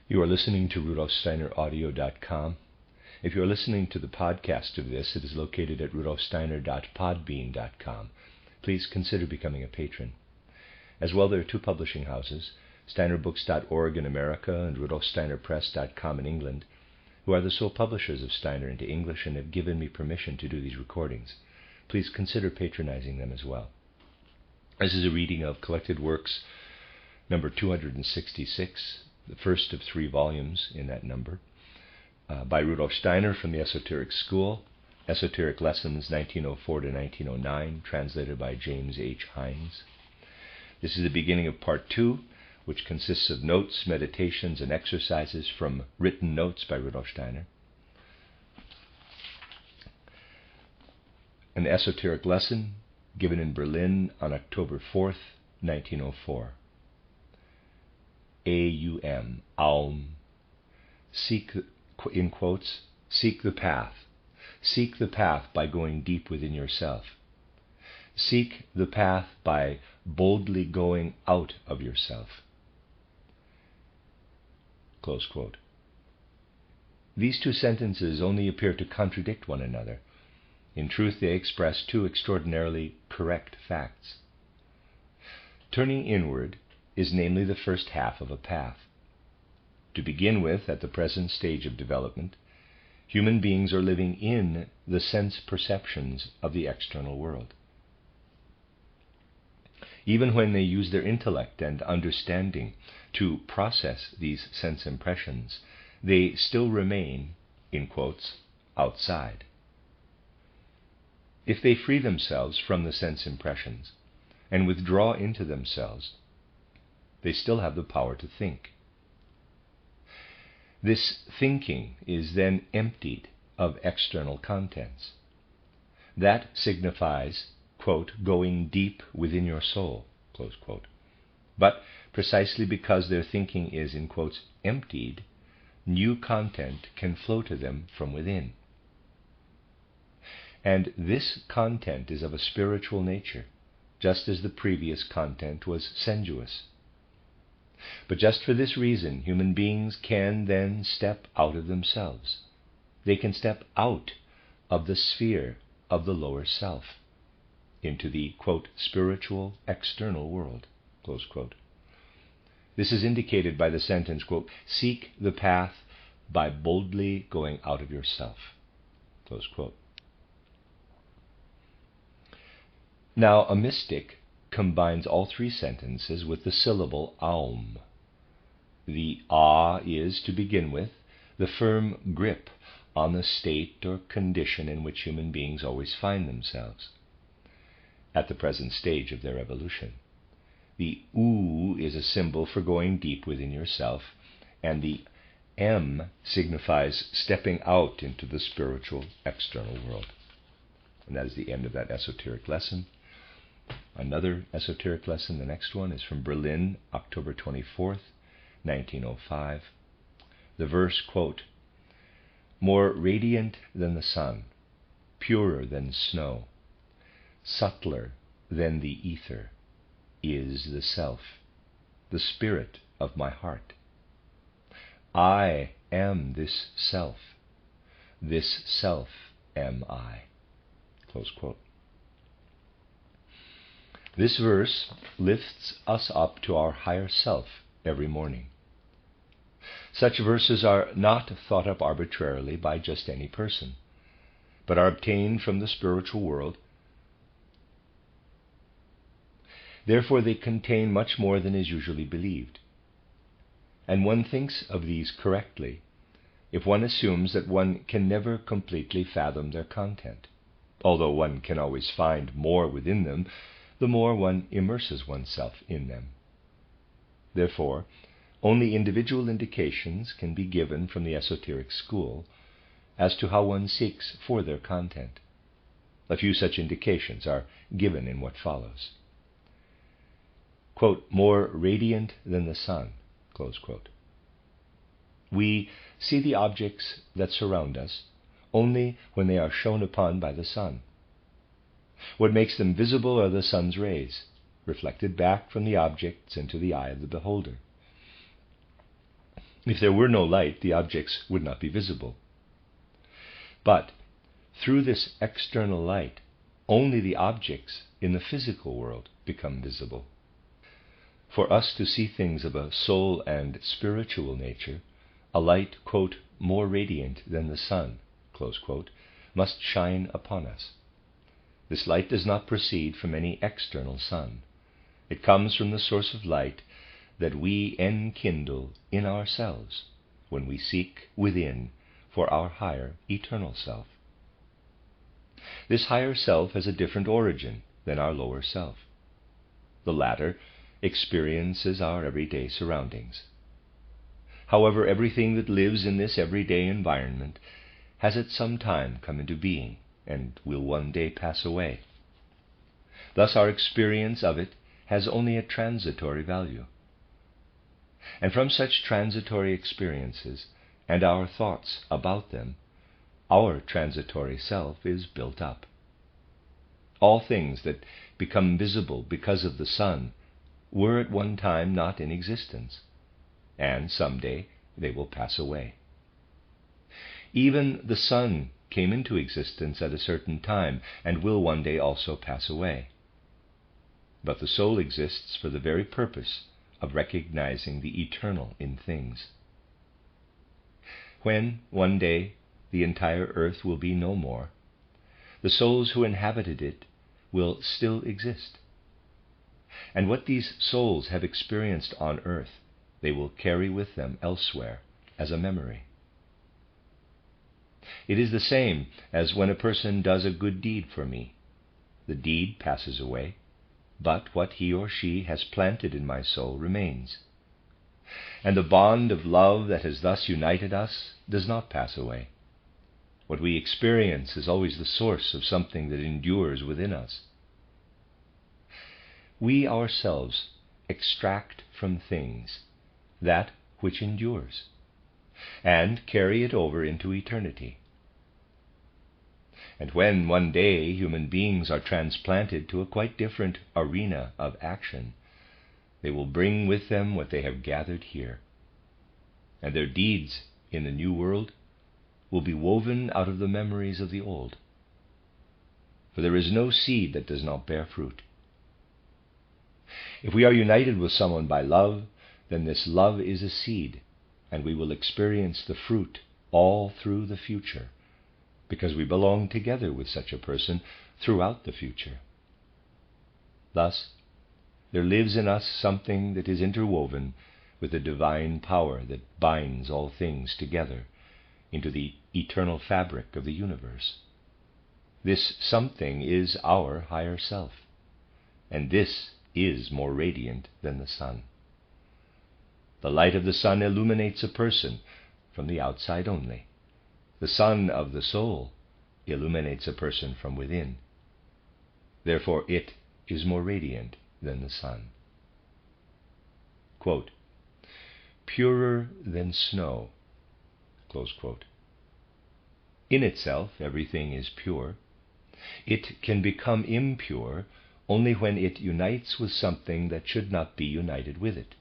You are listening to RudolfSteinerAudio.com. If you are listening to the podcast of this, it is located at RudolfSteiner.podbean.com. Please consider becoming a patron. As well, there are two publishing houses, SteinerBooks.org in America and RudolfSteinerPress.com in England, who are the sole publishers of Steiner into English and have given me permission to do these recordings. Please consider patronizing them as well. This is a reading of Collected Works number 266, the first of 3 volumes in that number, by Rudolf Steiner from the Esoteric School, Esoteric Lessons 1904 to 1909, translated by James H. Hines. This is the beginning of Part 2, which consists of notes, meditations, and exercises from written notes by Rudolf Steiner. An esoteric lesson given in Berlin on October 4th, 1904. A-U-M, Aum. Seek, in quotes, seek the path. Seek the path by going deep within yourself. Seek the path by boldly going out of yourself. Close quote. These 2 sentences only appear to contradict one another. In truth, they express 2 extraordinarily correct facts. Turning inward is namely the first half of a path. To begin with, at the present stage of development, human beings are living in the sense perceptions of the external world. Even when they use their intellect and understanding to process these sense impressions, they still remain, in quotes, outside. If they free themselves from the sense impressions and withdraw into themselves, they still have the power to think. This thinking is then emptied of external contents. That signifies, quote, going deep within your soul, close quote. But precisely because their thinking is, in quotes, emptied, new content can flow to them from within. And this content is of a spiritual nature, just as the previous content was sensuous. But just for this reason, human beings can then step out of themselves. They can step out of the sphere of the lower self into the, quote, spiritual external world, close quote. This is indicated by the sentence, quote, seek the path by boldly going out of yourself, close quote. Now, a mystic combines all 3 sentences with the syllable Aum. The A is, to begin with, the firm grip on the state or condition in which human beings always find themselves at the present stage of their evolution. The U is a symbol for going deep within yourself, and the M signifies stepping out into the spiritual external world. And that is the end of that esoteric lesson. Another esoteric lesson, the next one, is from Berlin, October 24th, 1905. The verse, quote, more radiant than the sun, purer than snow, subtler than the ether, is the self, the spirit of my heart. I am this self am I. Close quote. This verse lifts us up to our higher self every morning. Such verses are not thought up arbitrarily by just any person, but are obtained from the spiritual world. Therefore, they contain much more than is usually believed. And one thinks of these correctly if one assumes that one can never completely fathom their content, although one can always find more within them the more one immerses oneself in them. Therefore, only individual indications can be given from the esoteric school as to how one seeks for their content. A few such indications are given in what follows. Quote, more radiant than the sun, close quote. We see the objects that surround us only when they are shone upon by the sun. What makes them visible are the sun's rays, reflected back from the objects into the eye of the beholder. If there were no light, the objects would not be visible. But through this external light, only the objects in the physical world become visible. For us to see things of a soul and spiritual nature, a light, quote, more radiant than the sun, close quote, must shine upon us. This light does not proceed from any external sun. It comes from the source of light that we enkindle in ourselves when we seek within for our higher eternal self. This higher self has a different origin than our lower self. The latter experiences our everyday surroundings. However, everything that lives in this everyday environment has at some time come into being and will one day pass away. Thus our experience of it has only a transitory value. And from such transitory experiences and our thoughts about them, our transitory self is built up. All things that become visible because of the sun were at one time not in existence, and someday they will pass away. Even the sun came into existence at a certain time and will one day also pass away. But the soul exists for the very purpose of recognizing the eternal in things. When, one day, the entire earth will be no more, the souls who inhabited it will still exist. And what these souls have experienced on earth, they will carry with them elsewhere as a memory. It is the same as when a person does a good deed for me. The deed passes away, but what he or she has planted in my soul remains. And the bond of love that has thus united us does not pass away. What we experience is always the source of something that endures within us. We ourselves extract from things that which endures, and carry it over into eternity. And when one day human beings are transplanted to a quite different arena of action, they will bring with them what they have gathered here, and their deeds in the new world will be woven out of the memories of the old. For there is no seed that does not bear fruit. If we are united with someone by love, then this love is a seed, and we will experience the fruit all through the future, because we belong together with such a person throughout the future. Thus, there lives in us something that is interwoven with the divine power that binds all things together into the eternal fabric of the universe. This something is our higher self, and this is more radiant than the sun. The light of the sun illuminates a person from the outside only. The sun of the soul illuminates a person from within. Therefore it is more radiant than the sun. Quote, purer than snow, close quote. In itself, everything is pure. It can become impure only when it unites with something that should not be united with it.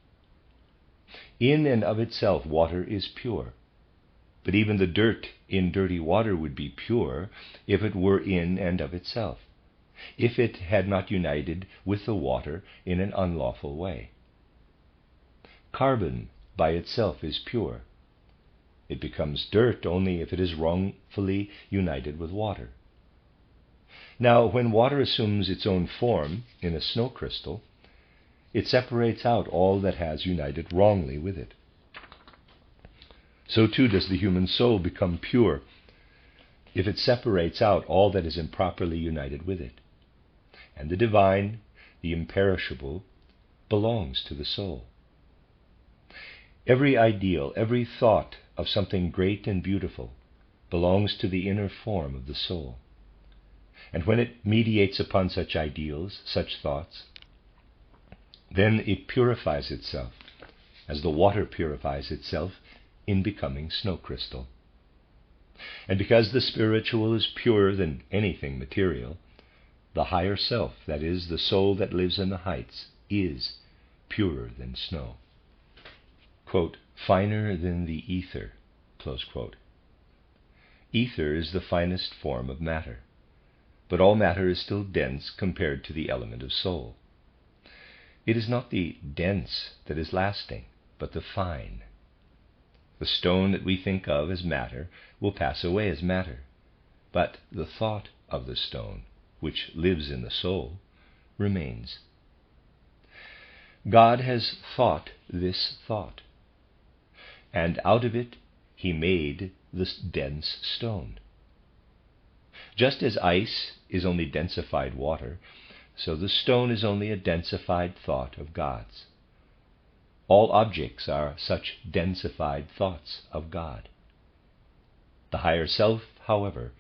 In and of itself, water is pure. But even the dirt in dirty water would be pure if it were in and of itself, if it had not united with the water in an unlawful way. Carbon by itself is pure. It becomes dirt only if it is wrongfully united with water. Now, when water assumes its own form in a snow crystal, it separates out all that has united wrongly with it. So too does the human soul become pure if it separates out all that is improperly united with it. And the divine, the imperishable, belongs to the soul. Every ideal, every thought of something great and beautiful belongs to the inner form of the soul. And when it mediates upon such ideals, such thoughts, then it purifies itself, as the water purifies itself in becoming snow crystal. And because the spiritual is purer than anything material, the higher self, that is, the soul that lives in the heights, is purer than snow. Quote, finer than the ether. Close quote. Ether is the finest form of matter, but all matter is still dense compared to the element of soul. It is not the dense that is lasting, but the fine. The stone that we think of as matter will pass away as matter, but the thought of the stone, which lives in the soul, remains. God has thought this thought, and out of it he made this dense stone. Just as ice is only densified water, so the stone is only a densified thought of God's. All objects are such densified thoughts of God. The higher self, however,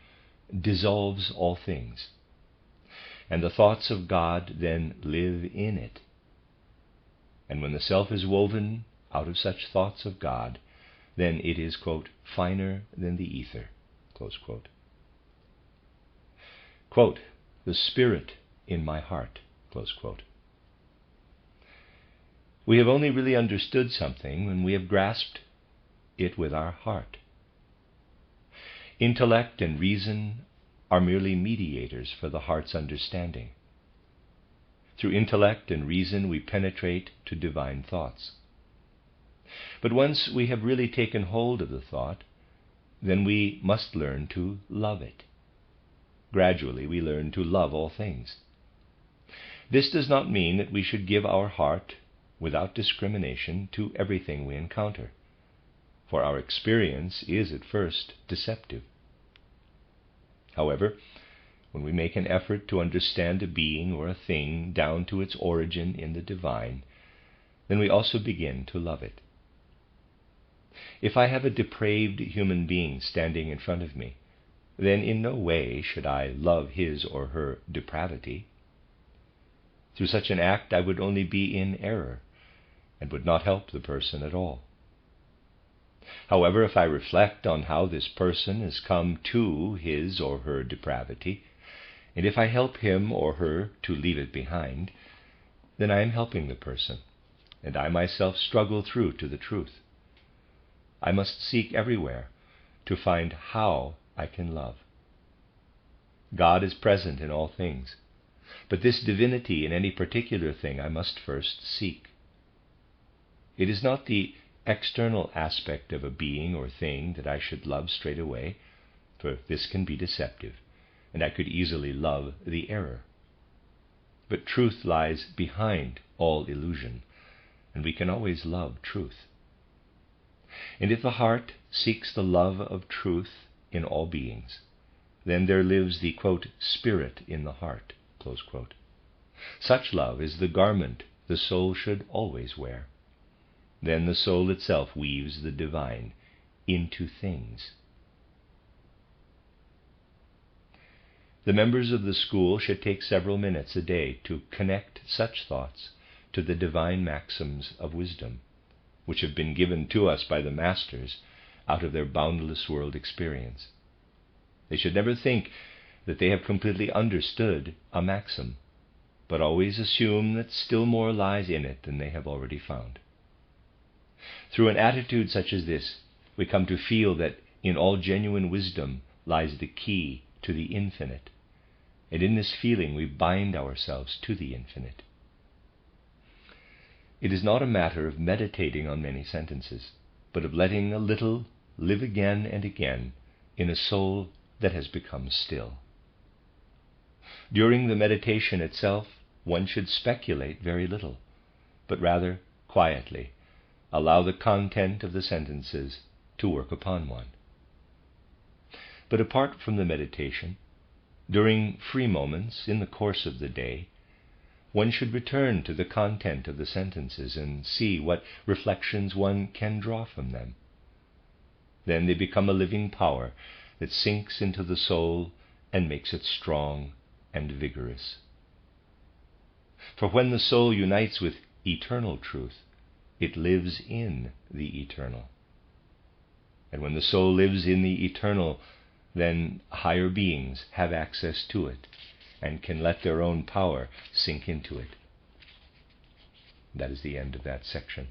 dissolves all things, and the thoughts of God then live in it. And when the self is woven out of such thoughts of God, then it is, quote, finer than the ether, close quote. Quote, the spirit in my heart, close quote. We have only really understood something when we have grasped it with our heart. Intellect and reason are merely mediators for the heart's understanding. Through intellect and reason we penetrate to divine thoughts. But once we have really taken hold of the thought, then we must learn to love it. Gradually we learn to love all things. This does not mean that we should give our heart without discrimination to everything we encounter, for our experience is at first deceptive. However, when we make an effort to understand a being or a thing down to its origin in the divine, then we also begin to love it. If I have a depraved human being standing in front of me, then in no way should I love his or her depravity. Through such an act I would only be in error, and would not help the person at all. However, if I reflect on how this person has come to his or her depravity, and if I help him or her to leave it behind, then I am helping the person, and I myself struggle through to the truth. I must seek everywhere to find how I can love. God is present in all things, but this divinity in any particular thing I must first seek. It is not the external aspect of a being or thing that I should love straight away, for this can be deceptive, and I could easily love the error. But truth lies behind all illusion, and we can always love truth. And if the heart seeks the love of truth in all beings, then there lives the, quote, spirit in the heart, close quote. Such love is the garment the soul should always wear. Then the soul itself weaves the divine into things. The members of the school should take several minutes a day to connect such thoughts to the divine maxims of wisdom, which have been given to us by the masters out of their boundless world experience. They should never think that they have completely understood a maxim, but always assume that still more lies in it than they have already found. Through an attitude such as this, we come to feel that in all genuine wisdom lies the key to the infinite, and in this feeling we bind ourselves to the infinite. It is not a matter of meditating on many sentences, but of letting a little live again and again in a soul that has become still. During the meditation itself, one should speculate very little, but rather quietly allow the content of the sentences to work upon one. But apart from the meditation, during free moments in the course of the day, one should return to the content of the sentences and see what reflections one can draw from them. Then they become a living power that sinks into the soul and makes it strong and vigorous. For when the soul unites with eternal truth, it lives in the eternal. And when the soul lives in the eternal, then higher beings have access to it and can let their own power sink into it. That is the end of that section.